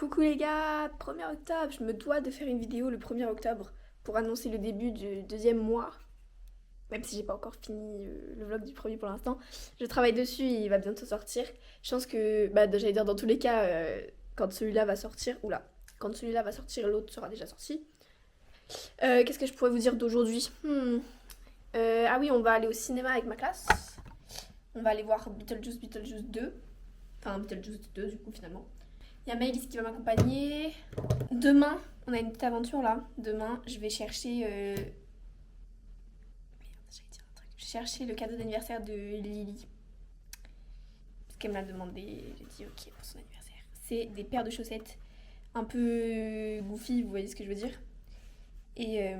Coucou les gars, 1er octobre, je me dois de faire une vidéo le 1er octobre pour annoncer le début du deuxième mois. Même si j'ai pas encore fini le vlog du premier pour l'instant. Je travaille dessus, il va bientôt sortir. Je pense que, j'allais dire dans tous les cas, quand celui-là va sortir, quand celui-là va sortir, l'autre sera déjà sorti. Qu'est-ce que je pourrais vous dire d'aujourd'hui Ah oui, on va aller au cinéma avec ma classe. On va aller voir Beetlejuice 2. Enfin, Beetlejuice 2 du coup finalement. Il y a Maëlys qui va m'accompagner. Demain, on a une petite aventure là. Demain, je vais chercher... Je vais chercher le cadeau d'anniversaire de Lily. Parce qu'elle me l'a demandé. J'ai dit ok pour son anniversaire. C'est des paires de chaussettes un peu goofy, vous voyez ce que je veux dire. Et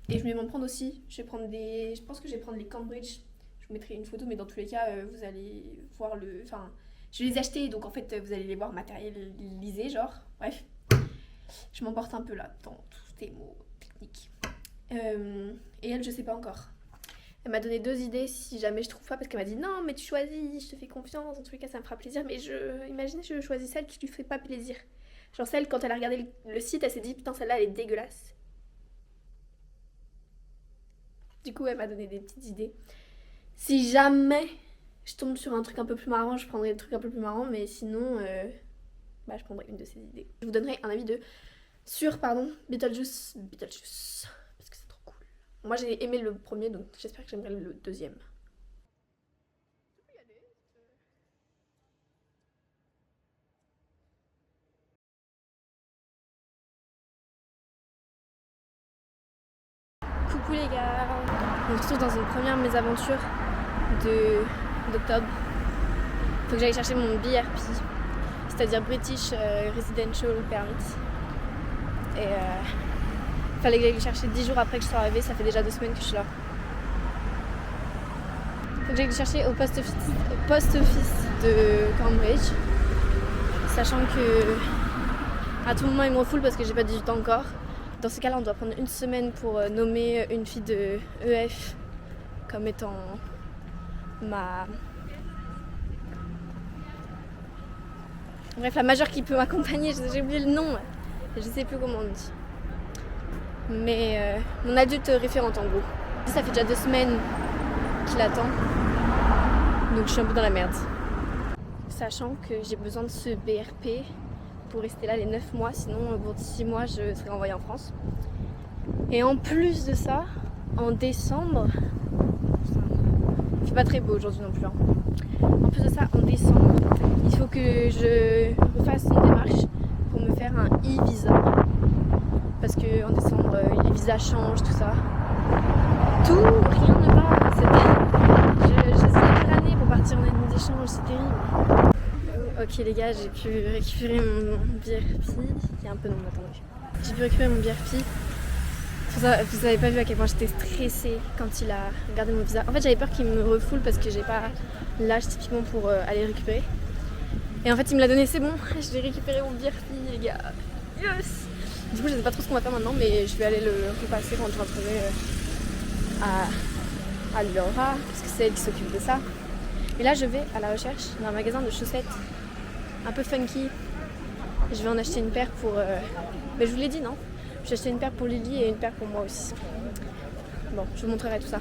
je vais m'en prendre aussi. Je pense que je vais prendre les Cambridge. Je vous mettrai une photo, mais dans tous les cas, vous allez voir le... Enfin, je vais les acheter, donc en fait, vous allez les voir matérialisés, genre. Bref. Je m'emporte un peu là, dans tous ces mots techniques. Et elle, je sais pas encore. Elle m'a donné 2 idées si jamais je trouve pas, parce qu'elle m'a dit non, mais tu choisis, je te fais confiance, dans tous les cas, ça me fera plaisir. Mais imaginez, je choisis celle qui lui fait pas plaisir. Genre celle, quand elle a regardé le site, elle s'est dit putain, celle-là, elle est dégueulasse. Du coup, elle m'a donné des petites idées. Si jamais je tombe sur un truc un peu plus marrant, je prendrai le truc un peu plus marrant, mais sinon, je prendrai une de ces idées. Je vous donnerai un avis sur Beetlejuice, parce que c'est trop cool. Moi, j'ai aimé le premier, donc j'espère que j'aimerai le deuxième. Coucou les gars, on se retrouve dans une première mésaventures d'octobre. Faut que j'aille chercher mon BRP, c'est-à-dire British Residential Permit. Et fallait que j'aille le chercher 10 jours après que je sois arrivée, ça fait déjà 2 semaines que je suis là. Faut que j'aille le chercher au post office de Cambridge, sachant que à tout moment ils me refoulent parce que j'ai pas 18 ans encore. Dans ce cas-là, on doit prendre 1 semaine pour nommer une fille de EF comme étant la majeure qui peut m'accompagner. J'ai oublié le nom, je sais plus comment on dit. Mais mon adulte référente en gros. Ça fait déjà 2 semaines qu'il attend, donc je suis un peu dans la merde. Sachant que j'ai besoin de ce BRP pour rester là les 9 mois, sinon au bout de 6 mois je serai renvoyée en France. Et en plus de ça, en décembre, il fait pas très beau aujourd'hui non plus. En plus de ça, en décembre, il faut que je refasse une démarche pour me faire un e-visa. Parce que en décembre, les visas changent, tout ça. Rien ne va. Je suis la pire année pour partir en année d'échange, c'est terrible. Ok les gars, j'ai pu récupérer mon BRP. Il y a un peu de monde, attendez. J'ai pu récupérer mon BRP. Vous avez pas vu à quel point j'étais stressée quand il a regardé mon visa. En fait, j'avais peur qu'il me refoule parce que j'ai pas l'âge typiquement pour aller le récupérer. Et en fait, il me l'a donné, c'est bon. Je vais récupérer mon BRP, les gars. Yes! Du coup, je sais pas trop ce qu'on va faire maintenant, mais je vais aller le repasser quand je rentrerai à Laura, parce que c'est elle qui s'occupe de ça. Et là, je vais à la recherche d'un magasin de chaussettes un peu funky. Je vais en acheter une paire pour... Mais je vous l'ai dit, non? Je vais acheter une paire pour Lily et une paire pour moi aussi. Bon, je vous montrerai tout ça.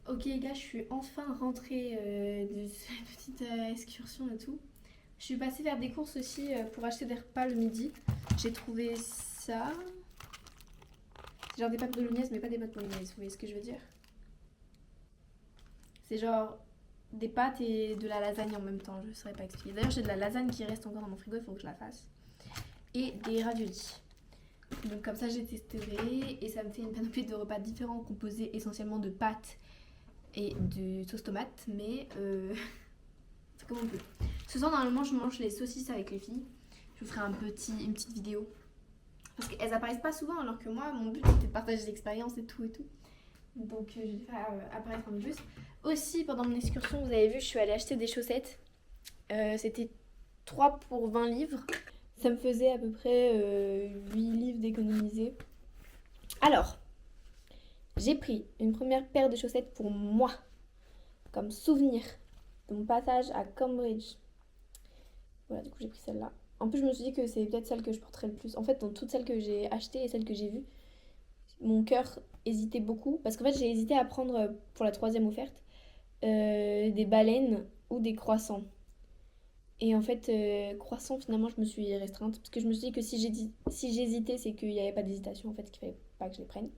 Ok les gars, je suis enfin rentrée de cette petite excursion et tout. Je suis passée faire des courses aussi pour acheter des repas le midi. J'ai trouvé ça. C'est genre des pâtes bolognaises mais pas des pâtes bolognaises, vous voyez ce que je veux dire? C'est genre des pâtes et de la lasagne en même temps, je ne saurais pas expliquer. D'ailleurs j'ai de la lasagne qui reste encore dans mon frigo, il faut que je la fasse. Et des raviolis. Donc comme ça j'ai testé et ça me fait une panoplie de repas différents composés essentiellement de pâtes et de sauce tomate, mais c'est comme on peut. Ce soir normalement je mange les saucisses avec les filles. Je vous ferai une petite vidéo, Parce qu'elles apparaissent pas souvent, alors que moi, mon but c'était de partager l'expérience et tout et tout. Donc je vais les faire apparaître un peu plus. Aussi, pendant mon excursion, vous avez vu, je suis allée acheter des chaussettes. C'était 3 pour 20 livres. Ça me faisait à peu près 8 livres d'économiser. Alors, j'ai pris une première paire de chaussettes pour moi, comme souvenir de mon passage à Cambridge. Voilà, du coup j'ai pris celle-là. En plus je me suis dit que c'est peut-être celle que je porterais le plus. En fait, dans toutes celles que j'ai achetées et celles que j'ai vues, mon cœur hésitait beaucoup. Parce qu'en fait j'ai hésité à prendre pour la 3e offerte des baleines ou des croissants. Et en fait, croissants, finalement je me suis restreinte. Parce que je me suis dit que si j'hésitais, c'est qu'il n'y avait pas d'hésitation en fait, qu'il fallait pas que je les prenne.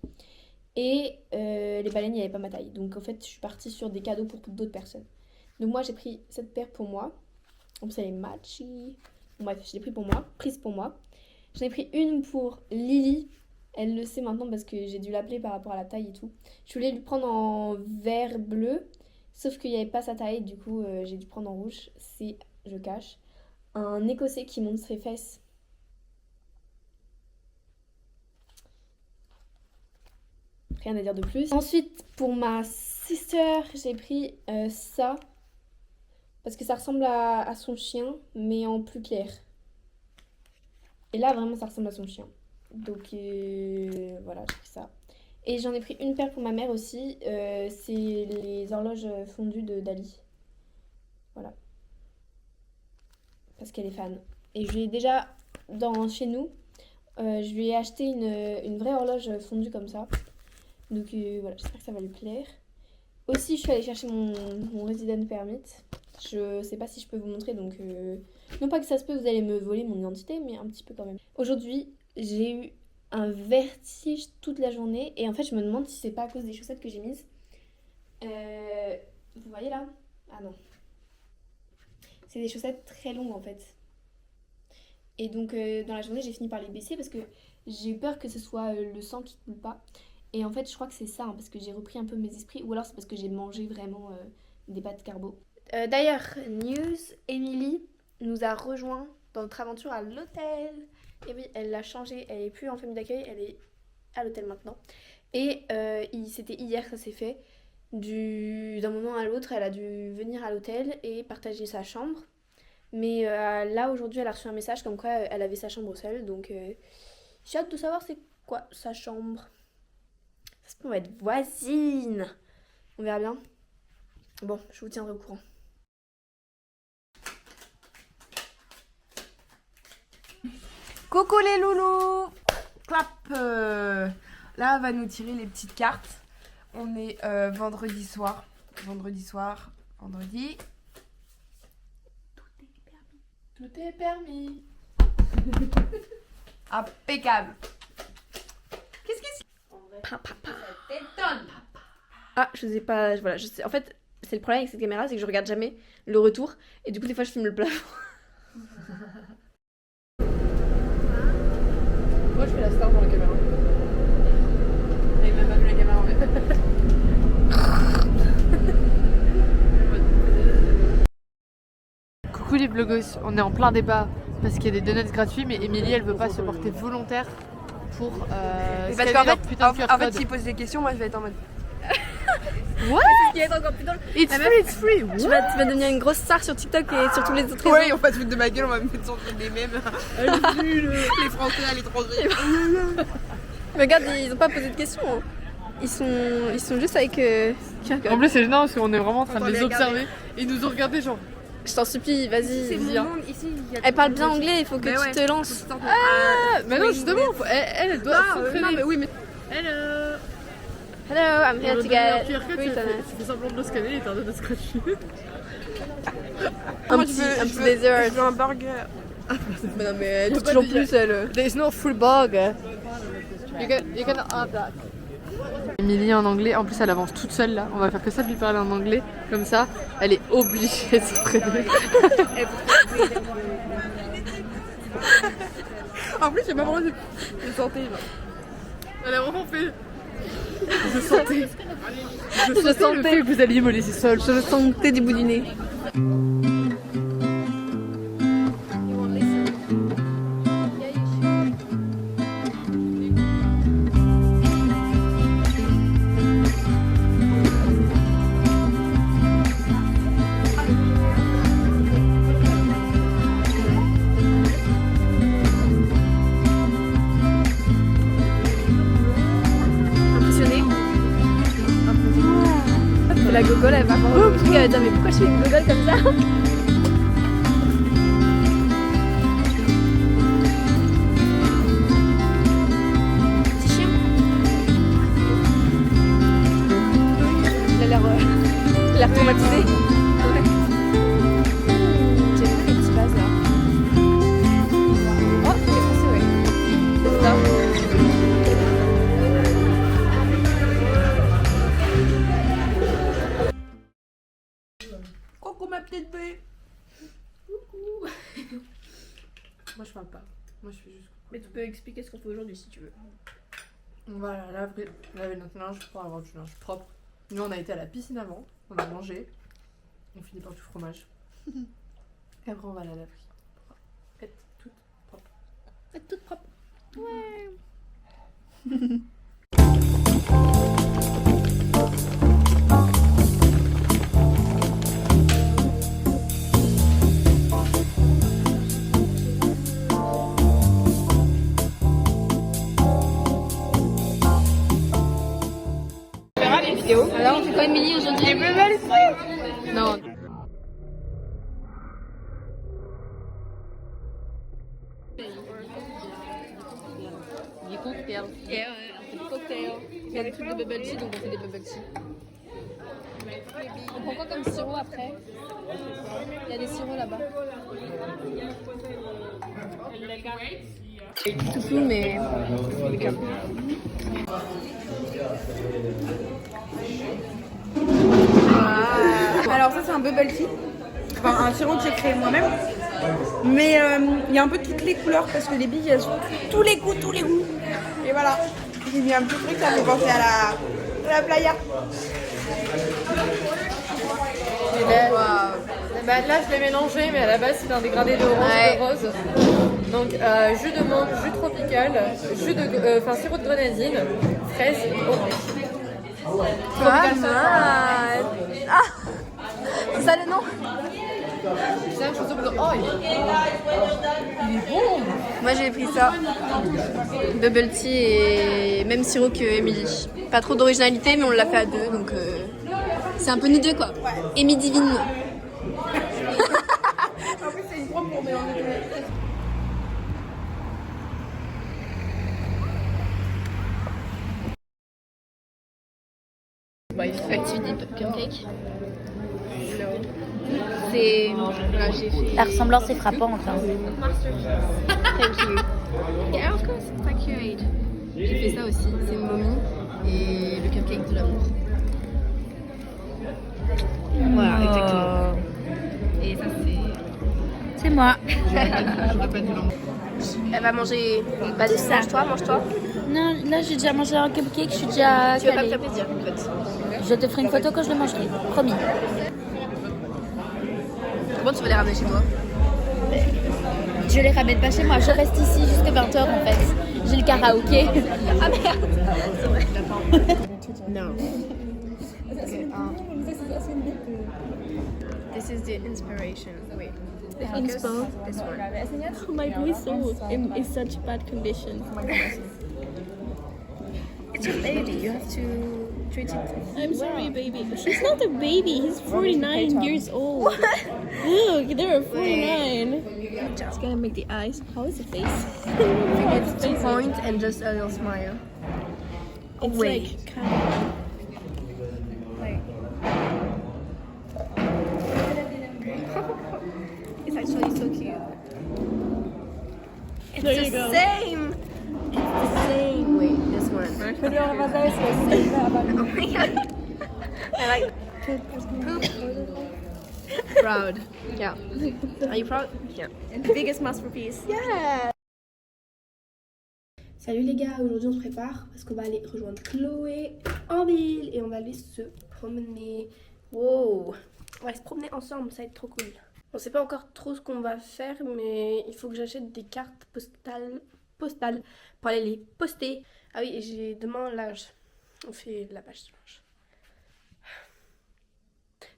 Et les baleines, il n'y avait pas ma taille. Donc en fait, je suis partie sur des cadeaux pour d'autres personnes. Donc moi, j'ai pris cette paire pour moi. En plus, elle est matchy. Bon, bref, je l'ai pris pour moi, prise pour moi. J'en ai pris une pour Lily. Elle le sait maintenant parce que j'ai dû l'appeler par rapport à la taille et tout. Je voulais lui prendre en vert bleu, sauf qu'il n'y avait pas sa taille. Du coup, j'ai dû prendre en rouge. C'est, je cache, un écossais qui monte ses fesses. Rien à dire de plus. Ensuite, pour ma sister, j'ai pris ça. Parce que ça ressemble à son chien, mais en plus clair. Et là, vraiment, ça ressemble à son chien. Donc, voilà, j'ai pris ça. Et j'en ai pris une paire pour ma mère aussi. C'est les horloges fondues de Dali. Voilà. Parce qu'elle est fan. Et je lui ai déjà, chez nous, je lui ai acheté une vraie horloge fondue comme ça. Donc voilà, j'espère que ça va lui plaire. Aussi, je suis allée chercher mon resident permit. Je sais pas si je peux vous montrer, donc non pas que ça se peut, vous allez me voler mon identité, mais un petit peu quand même. Aujourd'hui, j'ai eu un vertige toute la journée et en fait, je me demande si c'est pas à cause des chaussettes que j'ai mises. Vous voyez là? Ah non. C'est des chaussettes très longues en fait. Et donc dans la journée, j'ai fini par les baisser parce que j'ai eu peur que ce soit le sang qui coule pas. Et en fait, je crois que c'est ça, hein, parce que j'ai repris un peu mes esprits, ou alors c'est parce que j'ai mangé vraiment des pâtes carbo. D'ailleurs, news, Émilie nous a rejoint dans notre aventure à l'hôtel. Et oui, elle l'a changé, elle est plus en famille d'accueil, elle est à l'hôtel maintenant. Et c'était hier que ça s'est fait. D'un moment à l'autre, elle a dû venir à l'hôtel et partager sa chambre. Mais là, aujourd'hui, elle a reçu un message comme quoi elle avait sa chambre seule. Donc, j'ai hâte de savoir c'est quoi sa chambre. Ça se peut, on va être voisines. On verra bien. Bon, je vous tiendrai au courant. Coucou les loulous. Clap. Là, on va nous tirer les petites cartes. On est vendredi soir. Vendredi. Tout est permis. Impeccable. Qu'est-ce que c'est? Ah, je sais pas, voilà, je sais. En fait, c'est le problème avec cette caméra, c'est que je regarde jamais le retour et du coup des fois je filme le plafond. Moi je fais la star dans la caméra. Il m'a pas vu la caméra en fait. Coucou les blogos, on est en plein débat parce qu'il y a des donuts gratuits, mais Émilie elle veut pas se porter volontaire pour Parce qu'en fait, s'il pose des questions, moi je vais être en mode. What? Ce qui va être encore plus drôle. It's free. Tu vas devenir une grosse star sur TikTok et sur tous les autres réseaux. Ouais, on va se foutre de ma gueule, on va me mettre sur des mèmes. Les Français à l'étranger. Mais regarde, ils ont pas posé de questions. Hein. Ils sont juste avec. En plus c'est gênant parce qu'on est vraiment en train de les observer et ils nous ont regardé genre. Je t'en supplie, vas-y. C'est mon monde ici. Elle parle bien anglais, il faut que tu te lances. Mais non, justement, elle doit s'entraîner. Non, mais oui, mais. Hello. Hello, I'm here to get. Tu fais semblant de le scanner et t'as un donut gratuit. Un petit dessert. Je veux un burger. Mais non, mais elle dit toujours plus, elle. There's no full burger. You can have that. Émilie en anglais, en plus elle avance toute seule là, on va faire que ça de lui parler en anglais, comme ça elle est obligée de s'entraîner. En plus, j'ai pas vraiment de santé. Elle a vraiment fait. Je sentais le fait que vous alliez me laisser seule. Je le sentais du bout du nez. la gogole, elle va voir le truc, elle va dire mais pourquoi je fais une gogole comme ça? Petit chien. Il a l'air traumatisé. Ouais. J'aime bien les petits vases là. Oh, il est français, ouais. C'est ça. Coucou ma petite bée. Moi je parle pas. Moi je fais juste. Mais tu peux expliquer ce qu'on fait aujourd'hui si tu veux. On va laver notre linge pour avoir du linge propre. Nous on a été à la piscine avant, on a mangé, on finit par du fromage. Et après on va à la laverie. Pour être toute propre. Être toute propre. Ouais. Alors on fait quoi Émilie aujourd'hui? Les plus belles filles. Non. Des cocktails. Yeah, ouais, on fait des cocktails. Il y a des trucs de bubble tea donc on fait des bubble tea. On prend quoi comme sirop après? Il y a des sirops là-bas. Tout flou mais... Alors ça c'est un bubble tea, enfin un sirop que j'ai créé moi-même. Mais il y a un peu toutes les couleurs parce que les billes elles ont tous les goûts. Et voilà, j'ai mis un petit truc, ça me fait penser à la playa. Bah, là je l'ai mélangé mais à la base c'est un dégradé d'orange et de rose. Donc jus de mangue, jus tropical, sirop de grenadine, fraise, orange. Pas mal. Ah, c'est ça le nom? C'est la même chose de bleu. Oh, il est bon. Moi j'ai pris ça. Bubble tea et même sirop que Émilie. Pas trop d'originalité mais on l'a fait à deux donc c'est un peu nous deux quoi. Émilie divine. En plus c'est une propre pour mélanger tous les... Activity pancake. C'est... Voilà, j'ai fait... La ressemblance est frappante. Hein. Thank you. Yeah, of course, it's accurate. J'ai fait ça aussi, c'est une momie et le cupcake de l'amour. Voilà, exactement. Et ça C'est moi. Elle va manger... Vas-y, mange-toi. Non, là j'ai déjà mangé un cupcake, je suis déjà Tu vas pas me calée. faire plaisir, en fait. Je te ferai une photo quand je le mangerai, promis. Comment tu vas les ramener chez toi? Je les ramène pas chez moi, je reste ici jusqu'à 20h en fait. J'ai le karaoké. Ah merde! No. This is the inspiration. Wait. The inspo? This one. Oh, my voice is such bad condition. It's your baby. You have to treat it. I'm sorry, baby. He's not a baby. He's 49 years old. Look, they're 49. Just gonna make the eyes. How is the face? It's 2 points and just a little smile. It's Wait. like kind of. It's actually so cute. It's There the you go. same. It's the same. Wait, this one. Oh my god. I like poop. Proud. Yeah. Are you proud? Yeah. Biggest masterpiece. Yeah. Salut les gars, aujourd'hui on se prépare parce qu'on va aller rejoindre Chloé en ville et on va aller se promener. Wow. On va se promener ensemble, ça va être trop cool. On sait pas encore trop ce qu'on va faire mais il faut que j'achète des cartes postales pour aller les poster. Ah oui, et j'ai demain l'âge. On fait la page dimanche.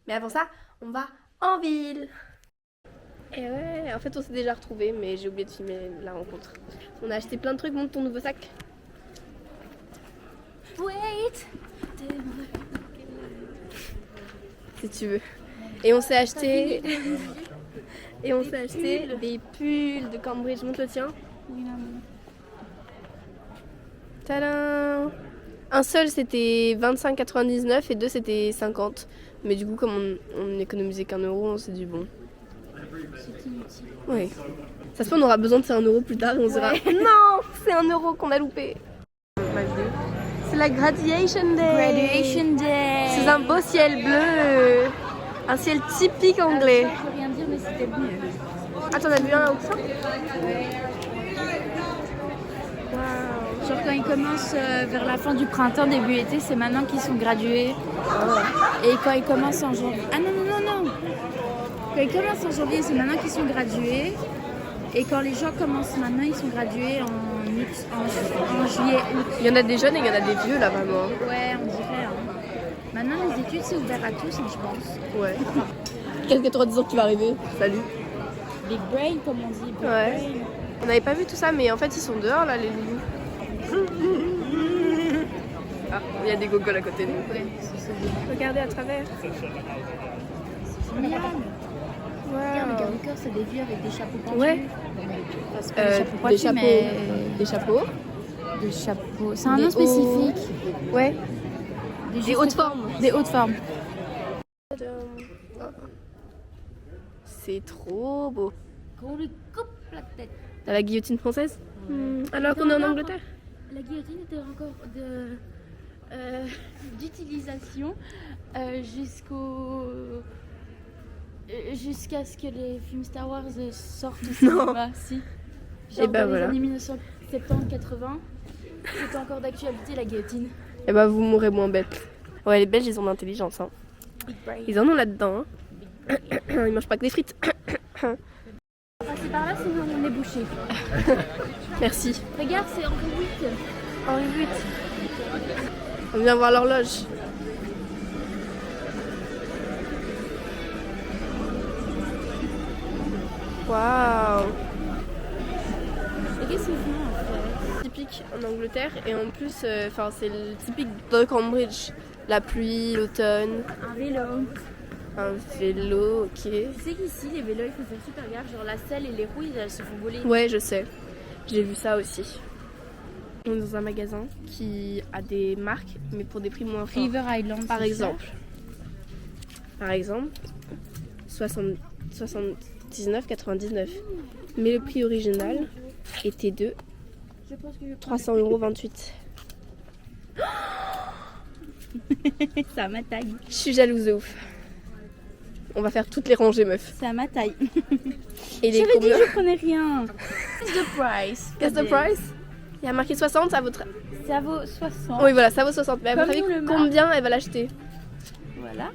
Mais avant ça, on va en ville. Et ouais, en fait on s'est déjà retrouvés mais j'ai oublié de filmer la rencontre. On a acheté plein de trucs, montre ton nouveau sac. Wait. si tu veux. Et on s'est acheté... Et on s'est acheté des pulls de Cambridge. Montre le tien. Tadam! Un seul c'était 25,99 et deux c'était 50. Mais du coup, comme on économisait qu'1 euro, on s'est dit bon. C'est inutile. Oui. Ça se peut, on aura besoin de ces 1 euro plus tard et on se dira non, c'est 1 euro qu'on a loupé. C'est la Graduation Day. Graduation Day. C'est un beau ciel bleu. Un ciel typique anglais. Je peux rien dire, mais c'était mieux. Ah, t'en as vu un autre? Genre quand ils commencent vers la fin du printemps, début été, c'est maintenant qu'ils sont gradués. Et quand ils commencent en janvier... Ah non. Quand ils commencent en janvier, c'est maintenant qu'ils sont gradués. Et quand les gens commencent maintenant, ils sont gradués en juillet, août. Il y en a des jeunes et il y en a des vieux là vraiment. Ouais, on dirait. Maintenant, les études, c'est ouvert à tous, je pense. Ouais. Qu'est-ce que tu auras 10 ans qui va arriver? Salut. Big brain, comme on dit. Big Ouais. brain. On n'avait pas vu tout ça, mais en fait ils sont dehors là, les loulous. Ah, il y a des gogoles à côté de nous. Regardez à travers. Génial. Regarde, le Wow. garde-cœur, c'est des vieux avec des chapeaux pentus. Ouais. Parce que des chapeaux Des pentus, chapeaux. mais... Des chapeaux. Des chapeaux... C'est un Des nom hauts- spécifique. Ouais. Des Des hautes formes. Des hautes formes. C'est trop beau. Qu'on lui coupe la tête. T'as la guillotine française? Alors qu'on est en Angleterre? La guillotine était encore d'utilisation jusqu'à ce que les films Star Wars sortent au Non. cinéma. Si. Genre Et ben dans voilà. les années 1970-80, c'était encore d'actualité la guillotine. Et bah vous mourrez moins bête. Ouais, les Belges ils ont de l'intelligence. Hein. Ils en ont là-dedans. Hein. Ils mangent pas que des frites. Passer par là, sinon on est bouché. Merci. Regarde, c'est Henri VIII. Henri VIII. On vient voir l'horloge. Waouh. Et qu'est-ce qu'ils font en fait? Typique en Angleterre et en plus, c'est le typique de Cambridge. La pluie, l'automne, Un vélo. un vélo, ok. Tu sais qu'ici, les vélos, il faut faire super gaffe. Genre la selle et les roues, elles se font voler. Ouais, je sais. J'ai vu ça aussi. On est dans un magasin qui a des marques, mais pour des prix moins forts. River Island. Par c'est exemple, 79,99. Mais le prix original était de ça. Je pense que je prends 300,28 €. C'est à ma taille. Je suis jalouse de ouf. On va faire toutes les rangées, meuf. C'est à ma taille. Et les J'avais dit combien? que je prenais rien. C'est the price. Guess the price? Il y a marqué 60, ça vaut... Ça vaut 60. Oui, voilà, ça vaut 60. Mais à votre Comme avis, nous, le marque. combien elle va l'acheter? Voilà.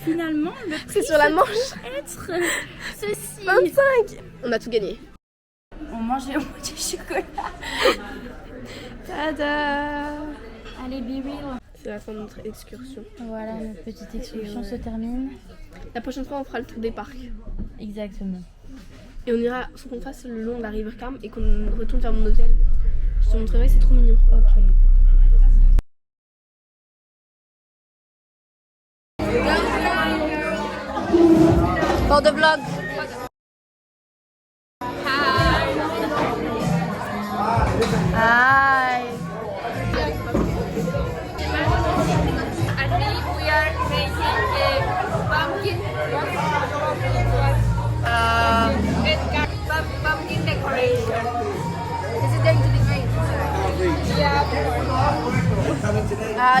Finalement, le prix C'est sur la manche. être ceci. 25. On a tout gagné. On mangeait du chocolat. Tada! Allez, be real. C'est la fin de notre excursion. Voilà, notre petite excursion se termine. La prochaine fois, on fera le tour des parcs. Exactement. Et on ira, faut qu'on fasse le long de la River Cam et qu'on retourne vers mon hôtel. Je te montrerai, c'est trop mignon. Ok. For the vlog. Hi. We are making a pumpkin. Pumpkin decoration. This is going to be great.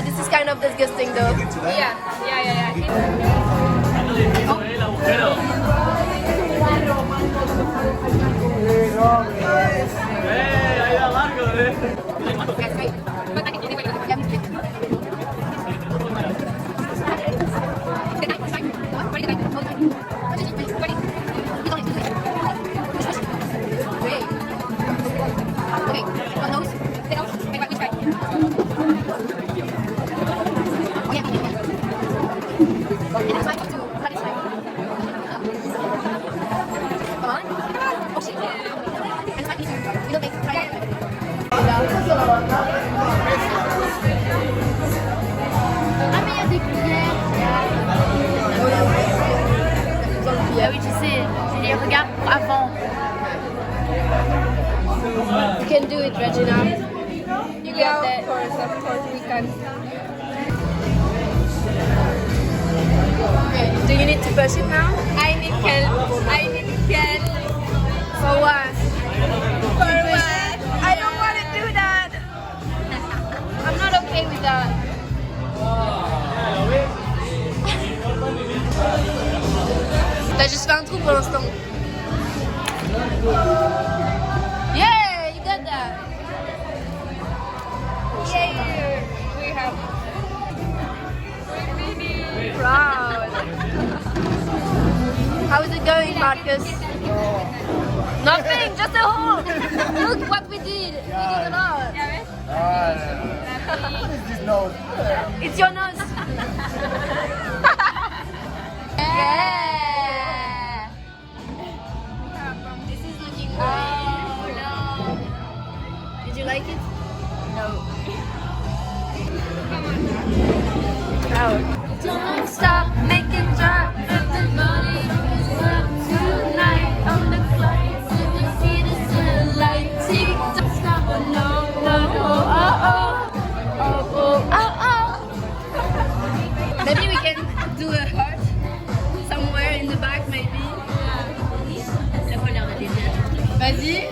This is kind of disgusting though. Yeah. Là. we can. Do you need to push it now? I need help. I need help. For what? For what? I don't want to do that. I'm not okay with that. T'as juste fait un trou pour l'instant. Yeah, you got that. Yeah, we have. Proud. How is it going, Marcus? Nothing, just a hole. Look what we did. We did a lot. It's your nose. Yeah. This is looking great. Oh Did you like it? no. Don't stop making drop the money tonight on the clock. You see the sunlight, tick tock, stop alone. Maybe we can do a heart somewhere in the back, maybe. Vas-y,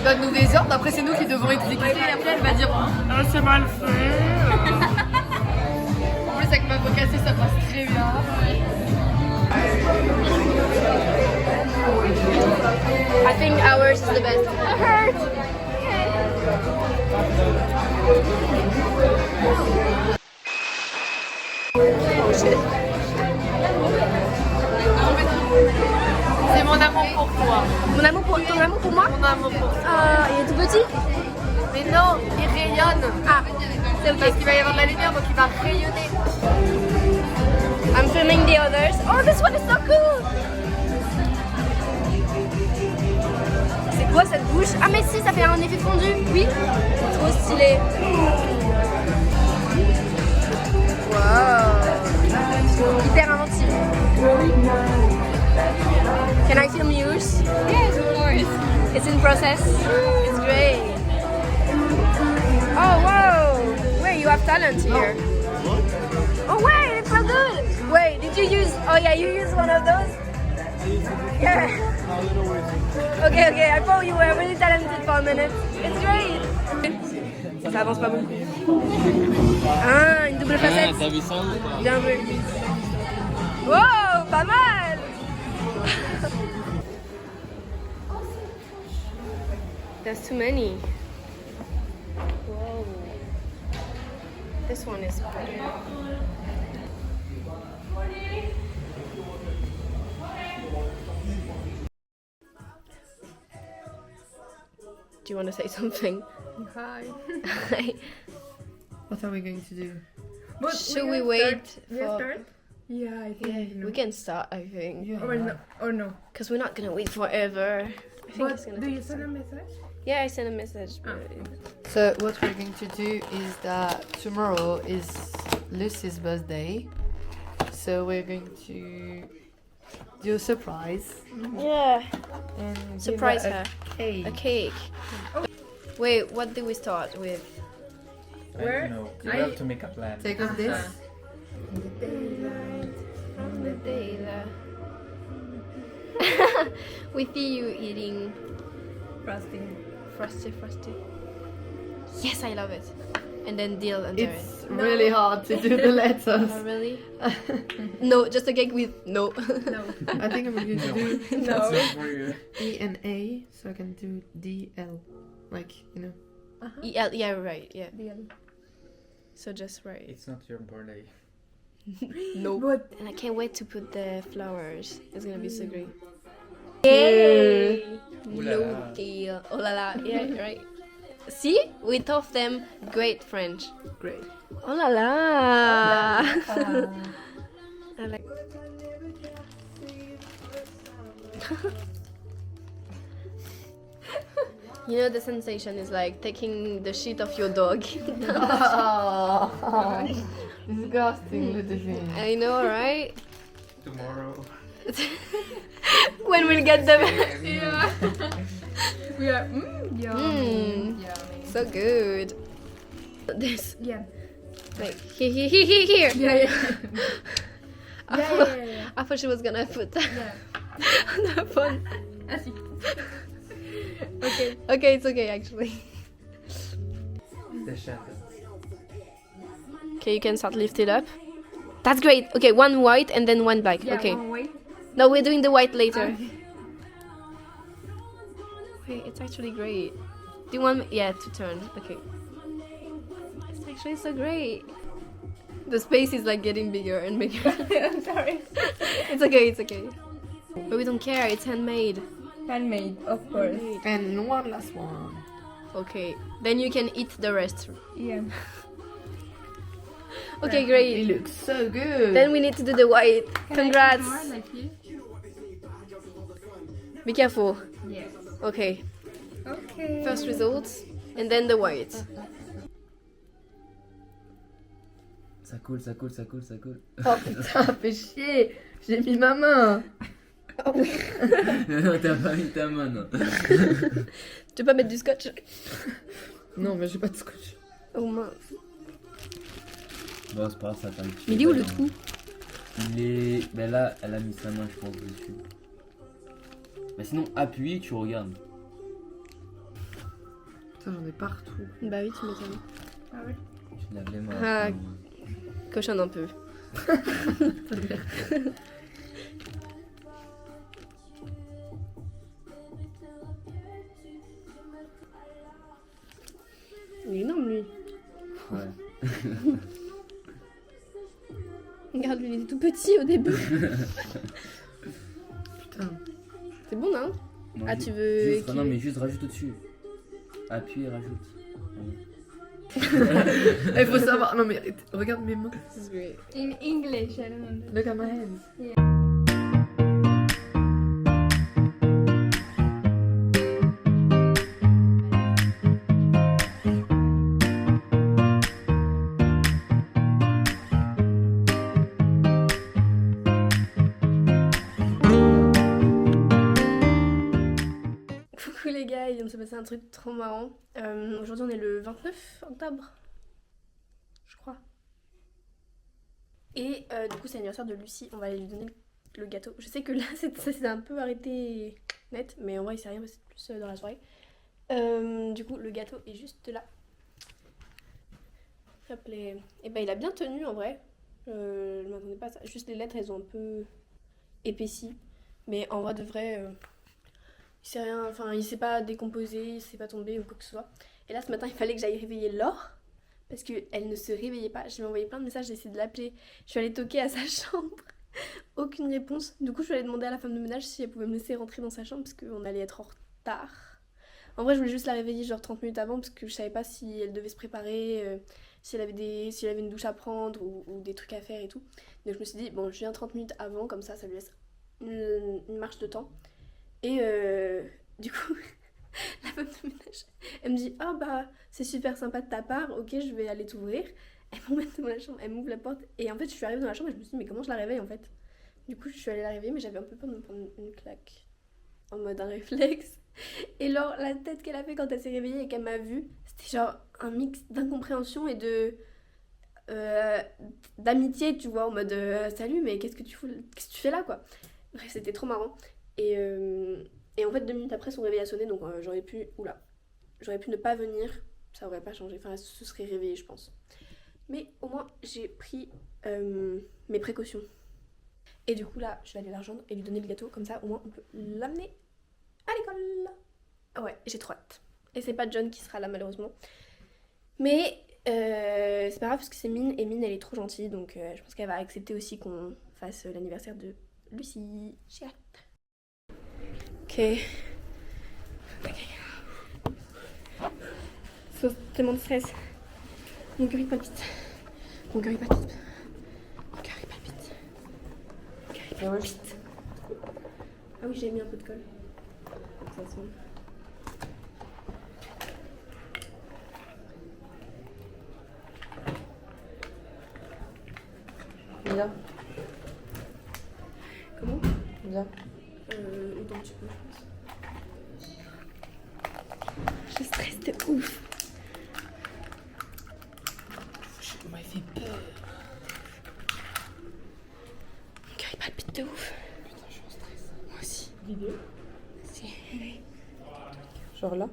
donne-nous des ordres. Après, c'est nous qui devons exécuter. Et après, elle va dire ah, c'est mal fait. En plus, avec ma voix cassée, ça passe très bien. I think ours is the best. Heart. C'est mon amour pour toi. Mon amour pour ton amour pour moi? Mon amour pour toi. Il est tout petit? Mais non, il rayonne. Ah, c'est Parce ok. qu'il va y avoir de la lumière, donc il va rayonner. I'm filming the others. Oh, this one is so cool! C'est quoi cette bouche? Ah, mais si, ça fait un effet fondu. Oui. Trop stylé. Wow. Hyper inventif. Can I film yours? Yes, of course. It's in process. It's great. Oh, wow. Wait, you have talent here. Oh, wait, it's so good. Wait, did you use... Oh, yeah, you used one of those? Yeah. Okay, I thought you were really talented for a minute. It's great. Ça avance pas beaucoup. Ah, une double facette. T'as vu ça ou pas? Bien vu. Wow, pas mal. There's too many. Whoa. This one is better. Do you want to say something? Hi. Hi. What are we going to do? Should we wait for... Yeah, I think. Yeah, we can start, I think. Or no. Because we're not gonna wait forever. I think it's gonna take send a message? Yeah, I sent a message. But... So what we're going to do is that tomorrow is Lucy's birthday. So we're going to do a surprise Yeah, and give surprise her her. a cake. A cake. Wait, what do we start with? I don't know. You have to make a plan. Take off this. From the day that we see you eating frosty. Yes, I love it. And then deal under It's really hard to do the letters. Oh, really? No, just a cake with no. I think I'm going to do That's not for you. E and A, so I can do D L, like you know. E-L, yeah, right, yeah. So just right. It's not your birthday. No. And I can't wait to put the flowers. It's gonna be so great. Yay! Ooh la No la. deal. Oh la la. Yeah, right. See? We taught them great French. Great. Oh la la. I like. You know, the sensation is like taking the shit of your dog. Disgusting, Ludivine. I know, right? Tomorrow. When we'll get them. We are So good. This. Yeah. Like, here. Yeah. I thought she was gonna put that Yeah. on the phone. Okay. Okay, it's okay actually. The shadow. Okay, you can start lift it up. That's great. Okay, one white and then one black. Yeah, okay. one way. No, we're doing the white later. Okay, it's actually great. Do you want me? Yeah, to turn. Okay. It's actually so great. The space is like getting bigger and bigger. I'm sorry. It's okay, it's okay. But we don't care, it's handmade. Handmade, of course. And one last one. Okay, then you can eat the rest. Yeah. Okay, It great. looks so good. Then we need to do the white. Congrats. Be careful. Yeah. Okay, Okay. first results and then the white. Ça coule, ça coule, ça coule, ça coule. Oh putain, fais chier. J'ai mis ma main. Non, t'as pas mis ta main, non. Tu peux pas mettre du scotch? Non, mais j'ai pas de scotch. Oh mince. Bon, c'est pas grave, ça fait un petit. Mais il est où le trou? Il est. Ben là, elle a mis sa main, je pense, dessus. Bah sinon, appuie, tu regardes. Putain, j'en ai partout. Bah oui, tu m'étonnes. Tu laves les mains. Ah. après, Cochonne un peu. Il est énorme lui. Ouais. Regarde, lui, il était tout petit au début. Putain. C'est bon, non? Non, Ah, tu veux juste, non, qu'il- mais juste rajoute au-dessus. Appuie et rajoute. Il faut savoir. Non, mais regarde mes mains. This is great. In English, I don't know. Look at my hands. Coucou les gars, il vient de se passer un truc trop marrant. Aujourd'hui on est le 29 octobre, je crois. Et du coup c'est l'anniversaire de Lucie, on va aller lui donner le gâteau. Je sais que là ça s'est un peu arrêté net, mais en vrai il s'est rien passé de plus dans la soirée. Du coup le gâteau est juste là. Hop les... Et ben il a bien tenu en vrai. Je m'attendais pas à ça. Juste les lettres elles ont un peu épaissi. Mais en vrai de vrai... il s'est rien, enfin il s'est pas décomposé, il s'est pas tombé ou quoi que ce soit. Et là ce matin il fallait que j'aille réveiller Laure parce qu'elle ne se réveillait pas. Je lui ai envoyé plein de messages, j'ai essayé de l'appeler. Je suis allée toquer à sa chambre, aucune réponse. Du coup je suis allée demander à la femme de ménage si elle pouvait me laisser rentrer dans sa chambre parce qu'on allait être en retard. En vrai je voulais juste la réveiller genre 30 minutes avant parce que je savais pas si elle devait se préparer, si elle avait une douche à prendre ou des trucs à faire et tout. Donc je me suis dit bon je viens 30 minutes avant comme ça lui laisse une marge de temps. Et du coup, la femme de ménage, elle me dit « Ah bah, c'est super sympa de ta part, ok, je vais aller t'ouvrir. » Elle m'emmène dans la chambre, elle m'ouvre la porte. Et en fait, je suis arrivée dans la chambre et je me suis dit « Mais comment je la réveille en fait ?» Du coup, je suis allée la réveiller, mais j'avais un peu peur de me prendre une claque. En mode un réflexe. Et alors, la tête qu'elle a fait quand elle s'est réveillée et qu'elle m'a vue, c'était genre un mix d'incompréhension et de... d'amitié, tu vois, en mode salut, mais qu'est-ce que tu fais là, quoi. Bref, c'était trop marrant. Et en fait 2 minutes après son réveil a sonné, donc j'aurais pu ne pas venir, ça aurait pas changé, enfin elle se serait réveillée je pense. Mais au moins j'ai pris mes précautions. Et du coup là je vais aller la rejoindre et lui donner le gâteau, comme ça au moins on peut l'amener à l'école. Ouais, j'ai trop hâte. Et c'est pas John qui sera là malheureusement. Mais c'est pas grave parce que c'est Mine, et Mine elle est trop gentille, donc je pense qu'elle va accepter aussi qu'on fasse l'anniversaire de Lucie. J'ai hâte. Ok. C'est tellement de stress. Mon cœur il palpite. Mon cœur il palpite. Mon cœur il palpite. Mon cœur il palpite. Ah oui, j'ai mis un peu de colle. Ça sonne. Viens. Comment? Viens. Autant tu peux, je pense. Je stresse de ouf. m'a fait peur. Mon cœur il palpite de ouf. Putain, je suis en stress. Moi aussi. Vidéo. Si. Genre là.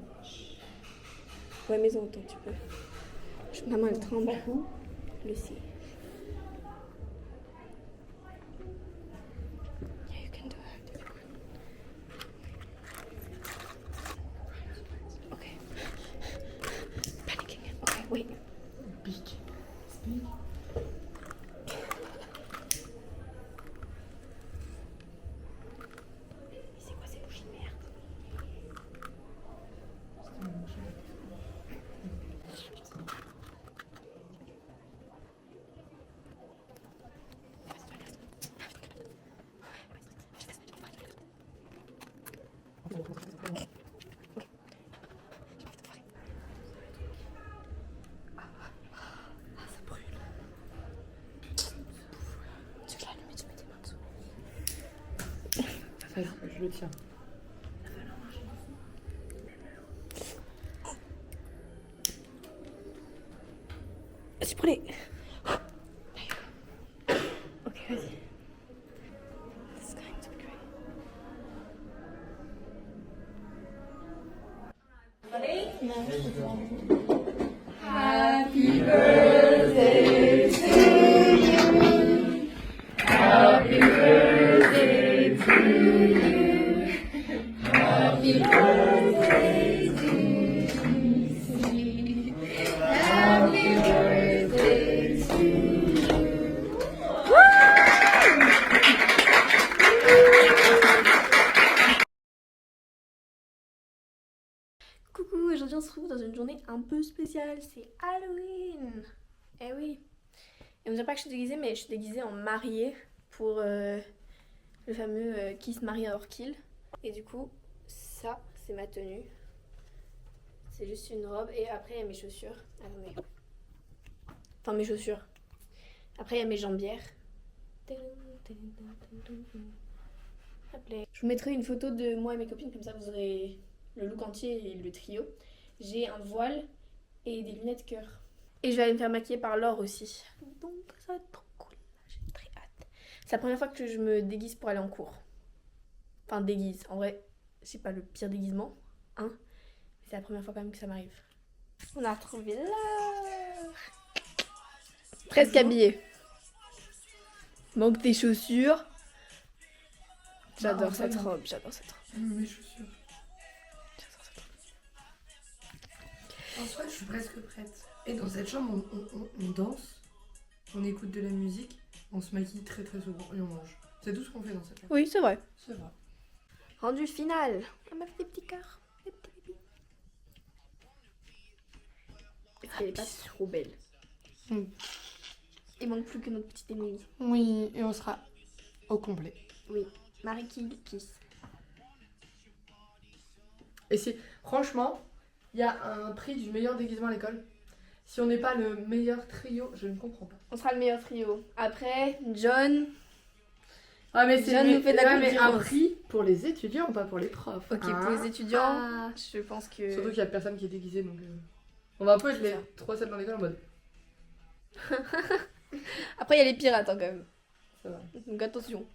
Ouais, mais autant tu peux. Maman elle tremble. Le sait. Yeah, you can do it. Okay. Panicking. Okay, wait. Speak. C'est quoi ces bougies de merde? Tu veux l'allumer, tu mets tes mains dessous. Je le tiens. Vas-y, prenez. Ok, vas-y. This is going to be great. Coucou, aujourd'hui on se retrouve dans une journée un peu spéciale, c'est Halloween. Eh oui. Et on dirait pas que je suis déguisée, mais je suis déguisée en mariée pour le fameux Qui se marie or kill. Et du coup, ça c'est ma tenue. C'est juste une robe et après il y a mes chaussures. Attendez. Enfin mes chaussures. Après il y a mes jambières. Hop là. Je vous mettrai une photo de moi et mes copines, comme ça vous aurez le look entier et le trio. J'ai un voile et des lunettes cœur. Et je vais aller me faire maquiller par Laure aussi. Donc ça va être trop cool. J'ai très hâte. C'est la première fois que je me déguise pour aller en cours. Enfin déguise. En vrai, c'est pas le pire déguisement. Hein. Mais c'est la première fois quand même que ça m'arrive. On a retrouvé Laure. Presque habillée. Manque tes chaussures. J'adore cette robe. J'adore cette robe. Mes chaussures. En soi, je suis presque prête. Et dans cette chambre, on danse, on écoute de la musique, on se maquille très très souvent et on mange. C'est tout ce qu'on fait dans cette chambre. Oui, c'est vrai. Ça va. Rendu final. On m'a fait des petits cœurs. Des petits bébés. Est-ce qu'elle est pas trop belle? Il manque plus que notre petite Émilie. Oui, et on sera au complet. Oui. Marie Kiss. Et si, franchement, il y a un prix du meilleur déguisement à l'école. Si on n'est pas le meilleur trio, je ne comprends pas. On sera le meilleur trio. Après, John. Ah mais John nous fait de la mais un concurrence. prix pour les étudiants, pas pour les profs. Ok, Hein. pour les étudiants, Ah. je pense que... Surtout qu'il y a personne qui est déguisé, donc on va un peu être C'est les ça. 3 seuls dans l'école en mode. Après, il y a les pirates hein, quand même. Ça va. Donc attention.